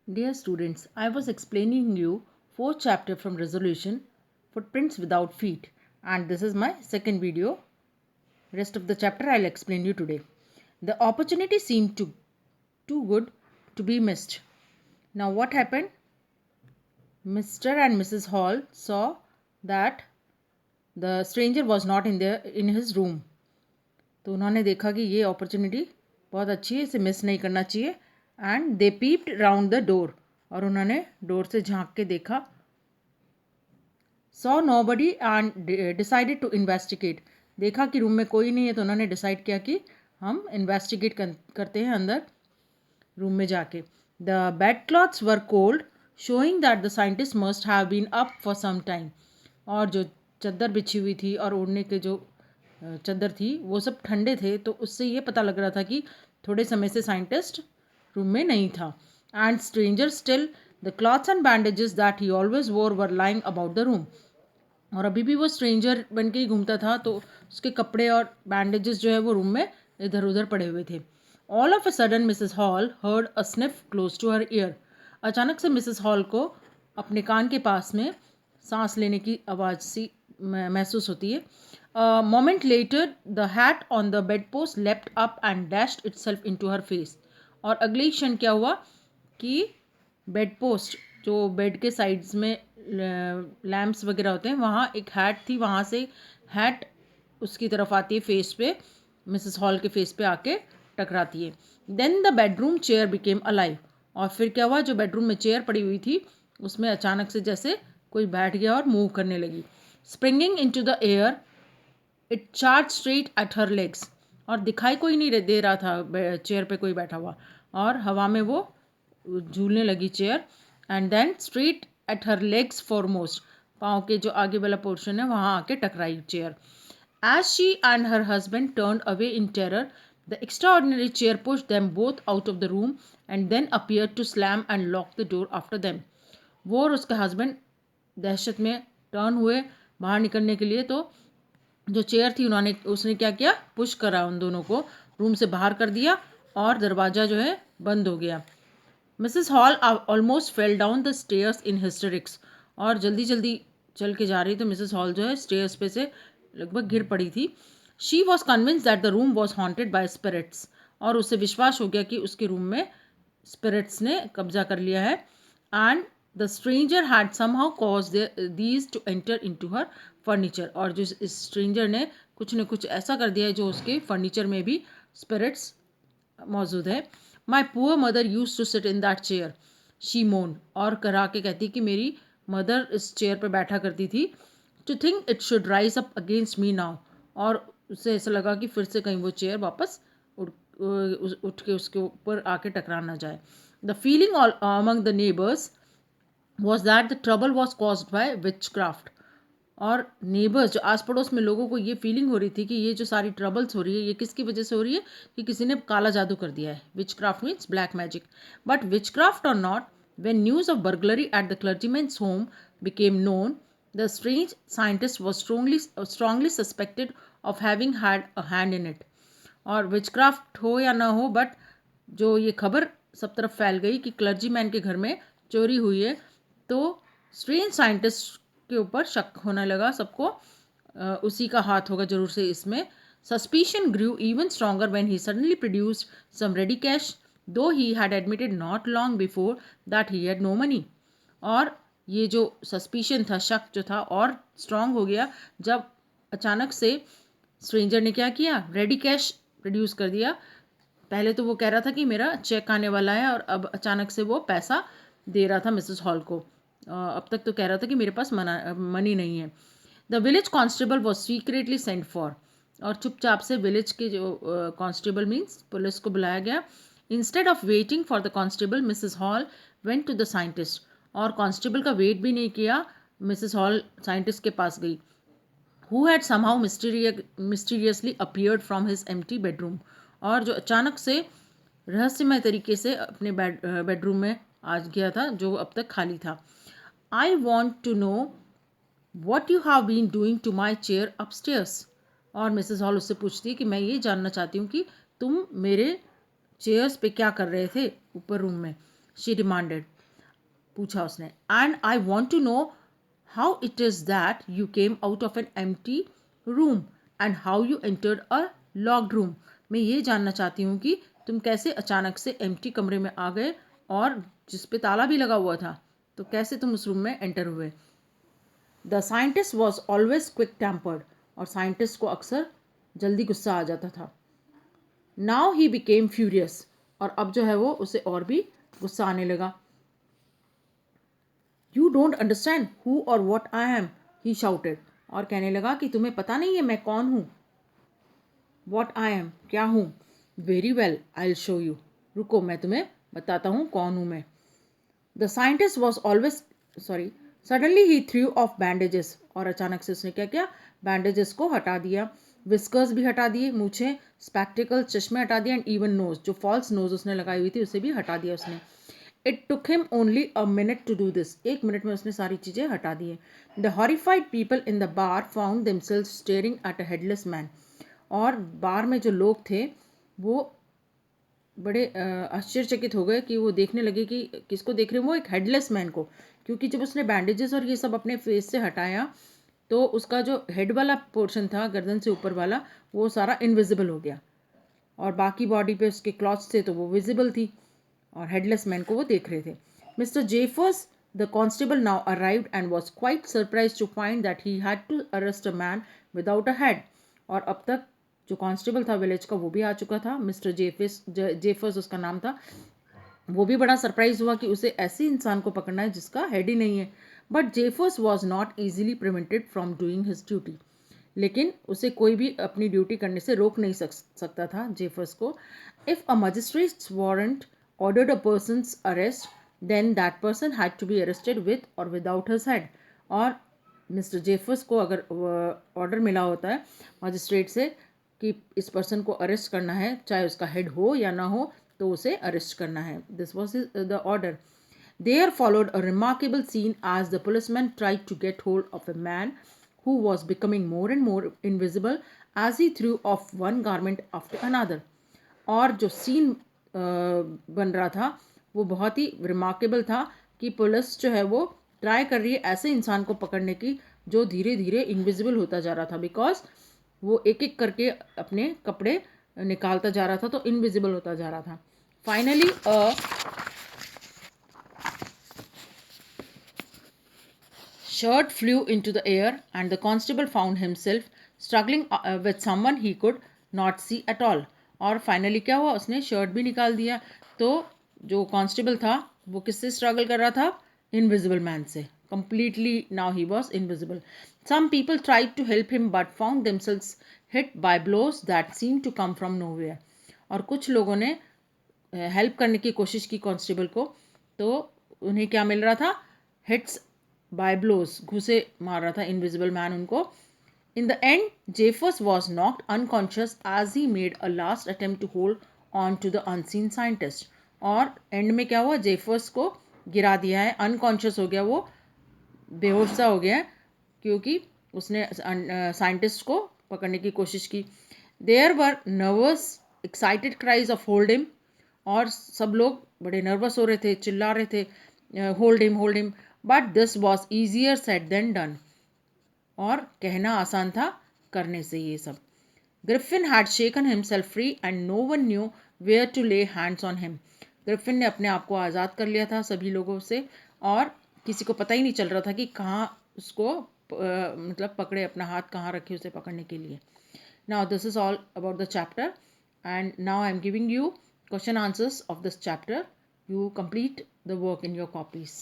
Dear students, I was explaining you fourth chapter from resolution, footprints without feet, and this is my second video. Rest of the chapter I'll explain you today. The opportunity seemed too good to be missed. Now what happened? Mr. and Mrs. Hall saw that the stranger was not in his room. तो उन्होंने देखा कि ये opportunity बहुत अच्छी है, इसे miss नहीं करना चाहिए. And they peeped round the door, और उन्होंने डोर से झांक के देखा. Saw nobody and decided to investigate. देखा कि रूम में कोई नहीं है तो उन्होंने डिसाइड किया कि हम इन्वेस्टिगेट करते हैं अंदर रूम में जाके. The bed clothes were cold, showing that the scientist must have been up for some time. और जो चादर बिछी हुई थी और ओढ़ने के जो चादर थी वो सब ठंडे थे, तो उससे ये पता लग रहा था कि थोड़े समय से साइंटिस्ट रूम में नहीं था. And stranger still, the clothes and bandages that he always wore were lying about the room. और अभी भी वो स्ट्रेंजर बन के ही घूमता था, तो उसके कपड़े और बैंडेजेस जो है वो रूम में इधर उधर पड़े हुए थे. All of a sudden Mrs Hall heard a sniff close to her ear. अचानक से मिसेस हॉल को अपने कान के पास में सांस लेने की आवाज़ सी महसूस होती है. Moment later the hat on the bed post left up and dashed itself into her face. और अगले ही क्षण क्या हुआ कि बेड पोस्ट, जो बेड के साइड्स में लैम्प्स वगैरह होते हैं, वहाँ एक हैट थी, वहाँ से हैट उसकी तरफ आती है फेस पे, मिसेस हॉल के फेस पे आके टकराती है. Then the bedroom chair became alive. और फिर क्या हुआ, जो बेडरूम में चेयर पड़ी हुई थी उसमें अचानक से जैसे कोई बैठ गया और मूव करने लगी. Springing into the air it charge straight at her legs. और दिखाई कोई नहीं दे रहा था चेयर पे कोई बैठा हुआ, और हवा में वो झूलने लगी chair. And then straight at her legs foremost, पाँव के जो आगे वाला पोर्शन है वहाँ आके टकराई chair. As she and her husband turned away in terror, the extraordinary chair pushed them both out of the room and then appeared to slam and lock the door after them. वो और उसके husband दहशत में turn हुए बाहर निकलने के लिए, तो जो चेयर थी उसने क्या किया, पुश करा उन दोनों को, रूम से बाहर कर दिया और दरवाज़ा जो है बंद हो गया. Mrs hall almost fell down the stairs in hysterics. और जल्दी जल्दी चल के जा रही तो मिसेस हॉल जो है स्टेयर्स पे से लगभग गिर पड़ी थी. She was convince that the room was haunted by spirits. और उसे विश्वास हो गया कि उसके रूम में स्पिरिट्स ने कब्जा कर लिया है. And the stranger had somehow cause these two enter into her furniture. और जो इस स्ट्रेंजर ने कुछ न कुछ ऐसा कर दिया है जो उसके फर्नीचर में भी स्पिरिट्स मौजूद है. My poor mother used to sit in that chair, she moan. और करा के कहती कि मेरी मदर इस चेयर पर बैठा करती थी. To think it should rise up against me now. और उसे ऐसा लगा कि फिर से कहीं वो चेयर वापस उठ के उसके ऊपर आके टकरा ना जाए. The feeling among the neighbours was that the trouble was caused by which craft. और नेबर्स, जो आस पड़ोस में लोगों को ये फीलिंग हो रही थी कि ये जो सारी ट्रबल्स हो रही है ये किसकी वजह से हो रही है, कि किसी ने काला जादू कर दिया है. Witchcraft means black magic. But witchcraft or not, when news of burglary at the clergyman's home became known, the strange scientist was strongly suspected of having had a hand in it. और witchcraft हो या ना हो, but जो ये खबर सब तरफ फैल गई कि क्लर्जी मैन के घर में चोरी हुई है, तो स्ट्रेंज साइंटिस्ट के ऊपर शक होने लगा सबको. उसी का हाथ होगा जरूर से इसमें. Suspicion grew even stronger when he suddenly produced some ready cash, though he had admitted not long before that he had no money. और ये जो सस्पिशन था, शक जो था, और स्ट्रांग हो गया जब अचानक से स्ट्रेंजर ने क्या किया, रेडी कैश प्रोड्यूस कर दिया. पहले तो वो कह रहा था कि मेरा चेक आने वाला है, और अब अचानक से वो पैसा दे रहा था मिसेस हॉल को. अब तक तो कह रहा था कि मेरे पास मनी नहीं है. The village constable was secretly sent for. और चुपचाप से विलेज के जो कांस्टेबल मीन्स पुलिस को बुलाया गया. Instead of waiting for the constable, Mrs Hall went to the scientist. और कांस्टेबल का वेट भी नहीं किया, मिसेस हॉल साइंटिस्ट के पास गई. Who had somehow mysteriously appeared from his empty bedroom. और जो अचानक से रहस्यमय तरीके से अपने बेडरूम में आ गया था, जो अब तक खाली था. I want to know what you have been doing to my chair upstairs. और मिसेस हॉल उससे पूछती है कि मैं ये जानना चाहती हूँ कि तुम मेरे चेयर्स पे क्या कर रहे थे ऊपर रूम में. She demanded. पूछा उसने. And I want to know how it is that you came out of an empty room and how you entered a locked room. मैं ये जानना चाहती हूँ कि तुम कैसे अचानक से एम्प्टी कमरे में आ गए और जिस पे ताला भी लगा हुआ था, तो कैसे तुम उस रूम में एंटर हुए. The scientist was always quick tempered. और साइंटिस्ट को अक्सर जल्दी गुस्सा आ जाता था. Now he became furious. और अब जो है वो उसे और भी गुस्सा आने लगा. यू डोंट अंडरस्टैंड हु और what I am, he shouted. और कहने लगा कि तुम्हें पता नहीं है मैं कौन हूँ. वॉट आई एम, क्या हूँ. Very well, I will show you. रुको, मैं तुम्हें बताता हूँ कौन हूँ मैं. The scientist was always sorry suddenly he through of bandages. और अचानक से उसने क्या किया, बैंडेजेस को हटा दिया. विस्कर्स भी हटा दिए, मूछें, स्पेक्टिकल, चश्मे हटा दिए. एंड इवन नोज, जो फॉल्स नोज उसने लगाई हुई थी उसे भी हटा दिया उसने. It took him only a minute to do this. 1 minute में उसने सारी चीज़ें हटा दी है. The horrified people in the bar found themselves staring at a headless man. और बार में जो लोग थे वो बड़े आश्चर्यचकित हो गए कि वो देखने लगे कि किसको देख रहे हैं, वो एक हेडलेस मैन को. क्योंकि जब उसने बैंडेजेस और ये सब अपने फेस से हटाया तो उसका जो हेड वाला पोर्शन था, गर्दन से ऊपर वाला, वो सारा इनविजिबल हो गया. और बाकी बॉडी पे उसके क्लॉथ्स थे तो वो विजिबल थी. और हेडलेस मैन को वो देख रहे थे. Mr Jeffers the constable now arrived and was quite surprise to find that he had to arrest a man without a head. और अब तक जो कांस्टेबल था विलेज का वो भी आ चुका था. मिस्टर जेफर्स उसका नाम था. वो भी बड़ा सरप्राइज हुआ कि उसे ऐसे इंसान को पकड़ना है जिसका हेड ही नहीं है. But Jeffers was not easily prevented from doing his duty. लेकिन उसे कोई भी अपनी ड्यूटी करने से रोक नहीं सकता था जेफर्स को. If a magistrate's warrant ordered a person's arrest then that person had to be arrested with or without his head. और मिस्टर जेफर्स को अगर ऑर्डर मिला होता है मजिस्ट्रेट से कि इस पर्सन को अरेस्ट करना है, चाहे उसका हेड हो या ना हो, तो उसे अरेस्ट करना है. This was the order. There followed a remarkable scene as the policeman tried to get hold of a man who was becoming more and more invisible as he threw off one garment after another. और जो scene बन रहा था वो बहुत ही remarkable था कि police जो है वो ट्राई कर रही है ऐसे इंसान को पकड़ने की जो धीरे धीरे इनविजिबल होता जा रहा था. बिकॉज वो एक एक करके अपने कपड़े निकालता जा रहा था तो इनविजिबल होता जा रहा था. Finally shirt flew into the air and the constable found himself struggling with someone he could not see at all. और फाइनली क्या हुआ, उसने शर्ट भी निकाल दिया. तो जो कांस्टेबल था वो किससे स्ट्रगल कर रहा था, इनविजिबल मैन से. completely now he was invisible. Some people tried to help him but found themselves hit by blows that seemed to come from nowhere. और कुछ लोगों ने हेल्प करने की कोशिश की कांस्टेबल को, तो उन्हें क्या मिल रहा था, हिट्स बाय ब्लोज, घुसे मार रहा था इनविजिबल मैन उनको. In the end Jeffers was knocked unconscious as he made a last attempt to hold on to the unseen scientist. और एंड में क्या हुआ, जेफर्स को गिरा दिया है, अनकॉन्शियस हो गया, वो बेहोश सा हो गया क्योंकि उसने साइंटिस्ट को पकड़ने की कोशिश की. There were nervous excited cries of hold him. और सब लोग बड़े नर्वस हो रहे थे, चिल्ला रहे थे, hold him hold him. But this was easier said than done. और कहना आसान था, करने से ये सब. Griffin had shaken himself free and no one knew where to lay hands on him. Griffin ने अपने आप को आज़ाद कर लिया था सभी लोगों से और किसी को पता ही नहीं चल रहा था कि कहाँ उसको मतलब पकड़े, अपना हाथ कहाँ रखे उसे पकड़ने के लिए. Now this is all about the chapter and now I am giving you question answers of this chapter. You complete the work in your copies.